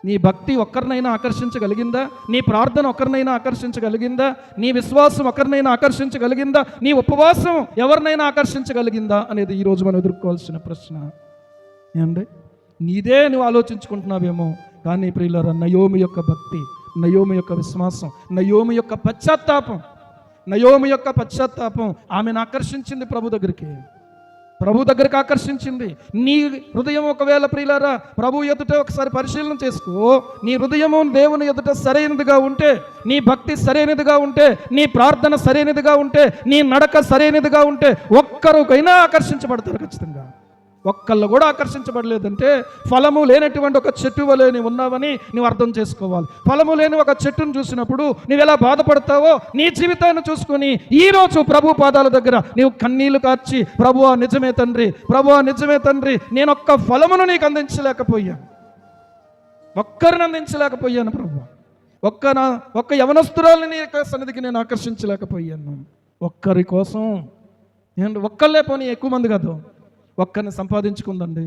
నీ భక్తి ఒక్కరినైనా ఆకర్షించగలిగిందా? నీ ప్రార్థన ఒక్కరినైనా ఆకర్షించగలిగిందా? నీ విశ్వాసం ఒక్కరినైనా ఆకర్షించగలిగిందా? నీ ఉపవాసం ఎవరినైనా ఆకర్షించగలిగిందా అనేది ఈరోజు మనం ఎదుర్కోవాల్సిన ప్రశ్న. ఏమండి, నీదే నువ్వు ఆలోచించుకుంటున్నావేమో, కానీ ప్రియులారా, నయోమి యొక్క భక్తి, నయోమి యొక్క విశ్వాసం, నయోమి యొక్క పశ్చాత్తాపం ఆమెను ఆకర్షించింది ప్రభు దగ్గరికి ఆకర్షించింది. నీ హృదయం ఒకవేళ ప్రియులారా ప్రభు ఎదుట ఒకసారి పరిశీలన చేసుకో. నీ హృదయము దేవుని ఎదుట సరైనదిగా ఉంటే, నీ భక్తి సరైనదిగా ఉంటే, నీ ప్రార్థన సరైనదిగా ఉంటే, నీ నడక సరైనదిగా ఉంటే ఒక్కరికైనా ఆకర్షించబడతారు ఖచ్చితంగా. ఒక్కళ్ళు కూడా ఆకర్షించబడలేదంటే ఫలము లేనటువంటి ఒక చెట్టు వలె నీవు ఉన్నావని నువ్వు అర్థం చేసుకోవాలి. ఫలము లేని ఒక చెట్టును చూసినప్పుడు నువ్వు ఎలా బాధపడతావో నీ జీవితాన్ని చూసుకొని ఈరోజు ప్రభు పాదాల దగ్గర నీవు కన్నీళ్లు కార్చి, ప్రభువా నిజమే తండ్రి, నేను ఒక్క ఫలమును నీకు అందించలేకపోయాను, ఒక్కరిని అందించలేకపోయాను ప్రభు, ఒక్క యవనస్తురాలని నీ యొక్క సన్నిధికి నేను ఆకర్షించలేకపోయాను. ఒక్కరి కోసం ఒక్కళ్ళే పోనీ, ఎక్కువ మంది కాదు, ఒక్కరిని సంపాదించుకుందండి.